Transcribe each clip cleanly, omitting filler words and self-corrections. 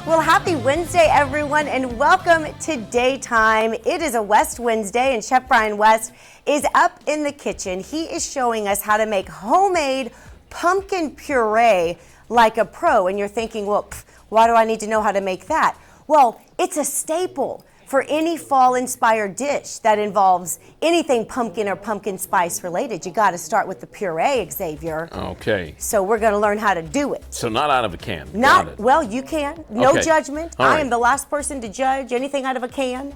Well, happy Wednesday, everyone, and welcome to Daytime. It is a West Wednesday, and Chef Brian West is up in the kitchen. He is showing us how to make homemade pumpkin puree like a pro. And you're thinking, well, why do I need to know how to make that? Well, it's a staple for any fall-inspired dish that involves anything pumpkin or pumpkin spice related. You got to start with the puree, Xavier. Okay. So we're going to learn how to do it. So not out of a can. Not, well, you can. No Okay. judgment. All right. I am the last person to judge anything out of a can.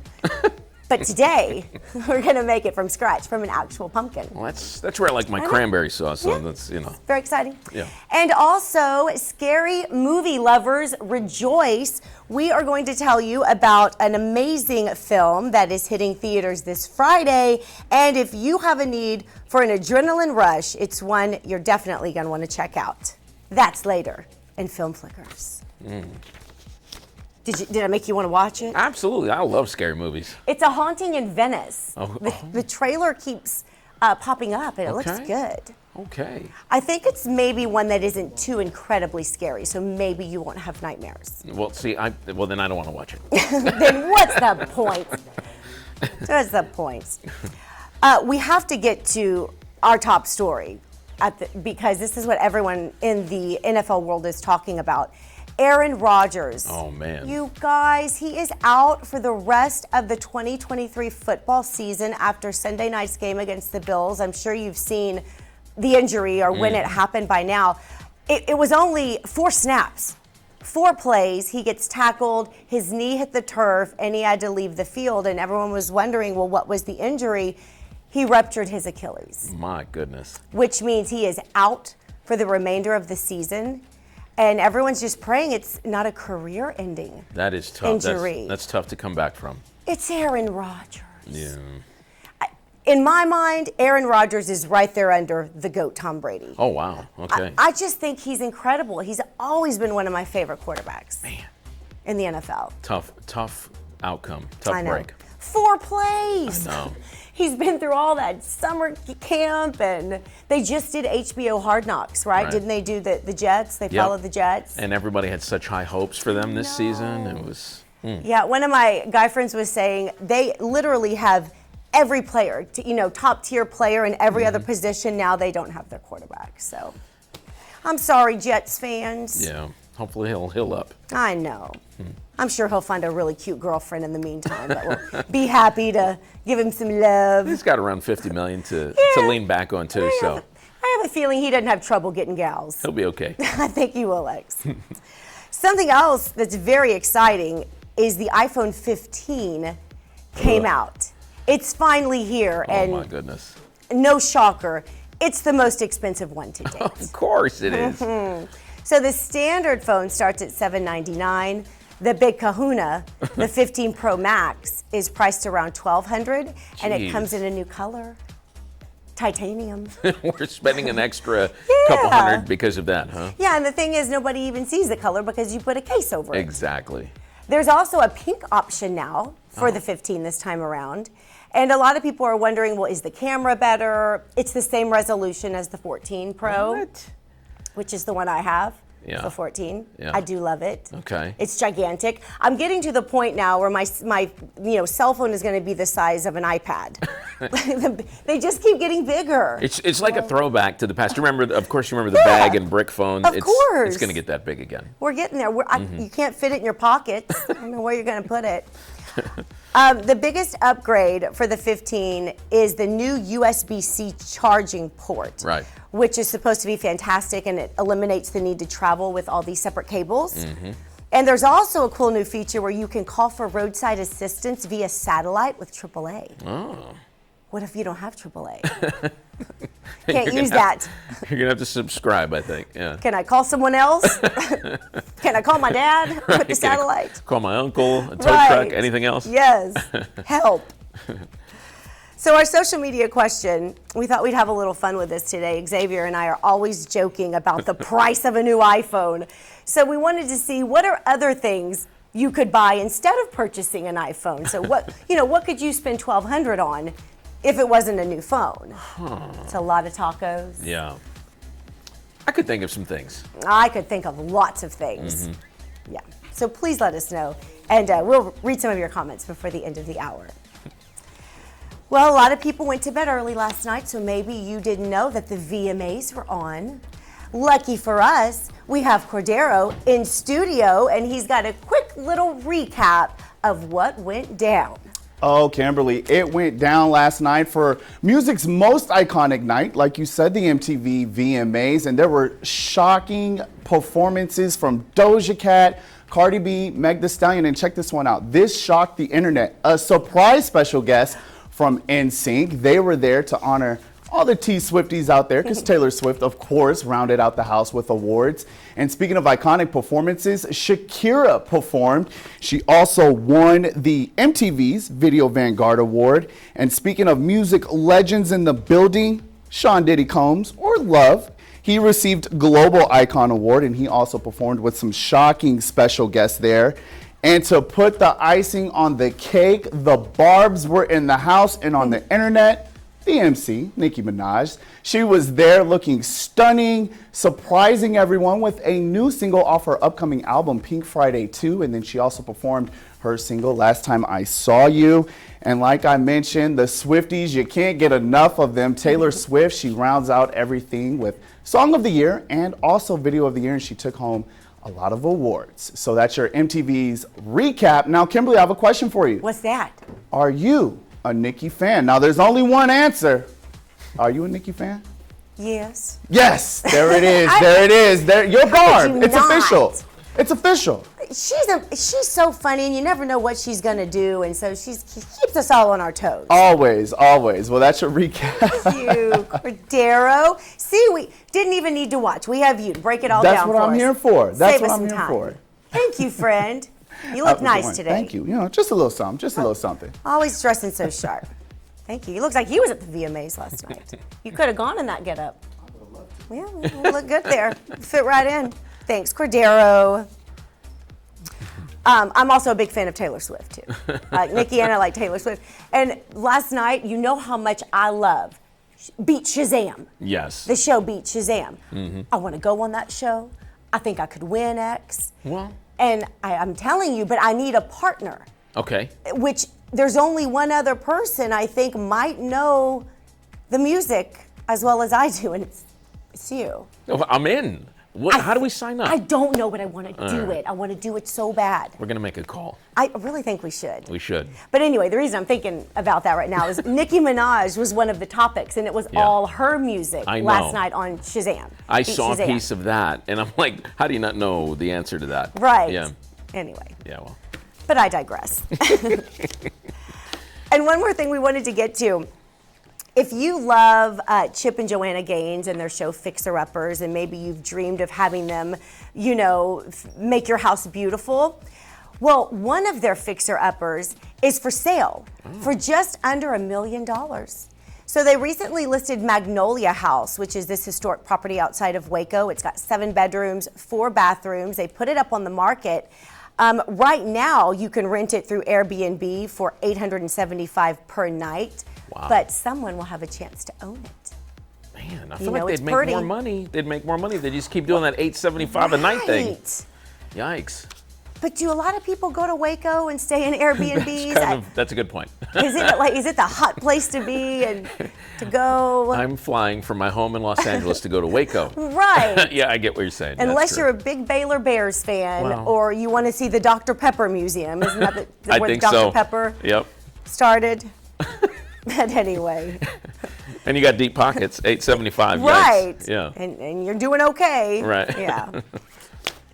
But today, we're going to make it from scratch, from an actual pumpkin. Well, that's where I like my cranberry sauce. So Yeah. that's, Very exciting. Yeah. And also, scary movie lovers, rejoice. We are going to tell you about an amazing film that is hitting theaters this Friday. And if you have a need for an adrenaline rush, it's one you're definitely going to want to check out. That's later in Film Flickers. Did I make you want to watch it? Absolutely. I love scary movies. It's A Haunting in Venice. Oh. The trailer keeps popping up, and it looks Okay. good. Okay. I think it's maybe one that isn't too incredibly scary, so maybe you won't have nightmares. Well, see, then I don't want to watch it. Then what's the point? What's the point? We have to get to our top story because this is what everyone in the NFL world is talking about. Aaron Rodgers. Oh, man. You guys, he is out for the rest of the 2023 football season after Sunday night's game against the Bills. I'm sure you've seen the injury or when it happened by now. It was only 4 snaps, 4 plays. He gets tackled, his knee hit the turf, and he had to leave the field. And everyone was wondering, well, what was the injury? He ruptured his Achilles. My goodness. Which means he is out for the remainder of the season. And everyone's just praying it's not a career-ending That is tough. injury. That's tough to come back from. It's Aaron Rodgers. Yeah. In my mind, Aaron Rodgers is right there under the GOAT, Tom Brady. Oh, wow. Okay. I just think he's incredible. He's always been one of my favorite quarterbacks Man. in the NFL. Tough outcome. I Tough know. break. 4 plays. I know. He's been through all that summer camp, and they just did HBO Hard Knocks, right? Right. Didn't they do the Jets? They Yep. followed the Jets. And everybody had such high hopes for them this season. It was. Yeah, one of my guy friends was saying they literally have every player, top tier player in every other position. Now they don't have their quarterback. So I'm sorry, Jets fans. Yeah. Hopefully he'll heal up. I know. I'm sure he'll find a really cute girlfriend in the meantime that will be happy to give him some love. He's got around $50 million to lean back on too, so I have a feeling he doesn't have trouble getting gals. he'll be okay. I think he will, Lex. Something else that's very exciting is the iPhone 15 came out. It's finally here, Oh and my goodness. no shocker, it's the most expensive one to date. Of course it is. So the standard phone starts at $799. The big kahuna, the 15 Pro Max, is priced around $1,200, and it Jeez. comes in a new color, titanium. We're spending an extra Yeah. couple hundred because of that, huh? Yeah, and the thing is, nobody even sees the color because you put a case over it. Exactly. There's also a pink option now for the 15 this time around. And a lot of people are wondering, well, is the camera better? It's the same resolution as the 14 Pro, What? which is the one I have, Yeah. the 14. Yeah. I do love it. Okay. It's gigantic. I'm getting to the point now where my cell phone is going to be the size of an iPad. They just keep getting bigger. It's like a throwback to the past. You remember the bag and brick phone? Of course. It's going to get that big again. We're getting there. You can't fit it in your pockets. I don't know where you're going to put it. The biggest upgrade for the 15 is the new USB-C charging port, Right. which is supposed to be fantastic, and it eliminates the need to travel with all these separate cables. And there's also a cool new feature where you can call for roadside assistance via satellite with AAA. Oh. What if you don't have AAA? Can't use that. You're going to have to subscribe, I think. Yeah. Can I call someone else? Can I call my dad with the Can I satellite? Call my uncle, a tow Right. truck, anything else? Yes. Help. So our social media question, we thought we'd have a little fun with this today. Xavier and I are always joking about the price of a new iPhone. So we wanted to see what are other things you could buy instead of purchasing an iPhone. So what could you spend $1,200 on if it wasn't a new phone? It's a lot of tacos. Yeah. I could think of some things. I could think of lots of things. Yeah. So please let us know, and we'll read some of your comments before the end of the hour. Well, a lot of people went to bed early last night, so maybe you didn't know that the VMAs were on. Lucky for us, we have Cordero in studio, and he's got a quick little recap of what went down. Oh, Kimberly, it went down last night for music's most iconic night, like you said, the MTV VMAs, and there were shocking performances from Doja Cat, Cardi B, Meg Thee Stallion, and check this one out. This shocked the internet. A surprise special guest from NSYNC. They were there to honor all the T-Swifties out there, because Taylor Swift, of course, rounded out the house with awards. And speaking of iconic performances, Shakira performed. She also won the MTV's Video Vanguard Award. And speaking of music legends in the building, Sean Diddy Combs, or Love, he received Global Icon Award, and he also performed with some shocking special guests there. And to put the icing on the cake, the Barbs were in the house and on the internet. The MC, Nicki Minaj, she was there looking stunning, surprising everyone with a new single off her upcoming album, Pink Friday 2. And then she also performed her single, Last Time I Saw You. And like I mentioned, the Swifties, you can't get enough of them. Taylor Swift, she rounds out everything with Song of the Year and also Video of the Year, and she took home a lot of awards. So that's your MTV's recap. Now, Kimberly, I have a question for you. What's that? Are you a Nicki fan? Now, there's only one answer. Are you a Nicki fan? Yes. Yes, there it is. There it is. There, you're Barb. It's not? official. It's official. She's so funny, and you never know what she's gonna do, and so she keeps us all on our toes. Always, always. Well, that's your recap. Thank you, Cordero. See, we didn't even need to watch. We have you to break it all down That's for what I'm us. here for. That's Save what us I'm some here time. for. Thank you, friend. You look nice today. Thank you. You know, just a little something. Just a little something. Always dressing so sharp. Thank you. He looks like he was at the VMAs last night. You could have gone in that getup. Yeah, you look good there. Fit right in. Thanks, Cordero. I'm also a big fan of Taylor Swift, too. I like Nicki and I like Taylor Swift. And last night, you know how much I love Beat Shazam. Yes. The show Beat Shazam. I want to go on that show. I think I could win X. Well. And I'm telling you, but I need a partner. Okay. Which there's only one other person I think might know the music as well as I do, and it's you. Oh, I'm in. How do we sign up? I don't know, but I want to do it. I want to do it so bad. We're going to make a call. I really think we should. We should. But anyway, the reason I'm thinking about that right now is Nicki Minaj was one of the topics, and it was all her music last night on Shazam. I saw a piece of that, and I'm like, how do you not know the answer to that? Right. Yeah. Anyway. Yeah, well. But I digress. And one more thing we wanted to get to. If you love Chip and Joanna Gaines and their show Fixer Uppers, and maybe you've dreamed of having them, you know, make your house beautiful, well, one of their Fixer Uppers is for sale for just under $1 million. So they recently listed Magnolia House, which is this historic property outside of Waco. It's got 7 bedrooms, 4 bathrooms. They put it up on the market. Right now, you can rent it through Airbnb for $875 per night. Wow. But someone will have a chance to own it. Man, I feel like they'd make more money. They'd make more money. They just keep doing that $875 a night thing. Yikes. But do a lot of people go to Waco and stay in Airbnbs? That's a good point. Is it the hot place to be and to go? I'm flying from my home in Los Angeles to go to Waco. Right. Yeah, I get what you're saying. Unless you're a big Baylor Bears fan, or you want to see the Dr. Pepper Museum. Isn't that where the Dr. Pepper started? But anyway. And you got deep pockets, $875. Right. Yikes. Yeah. And you're doing okay. Right. Yeah.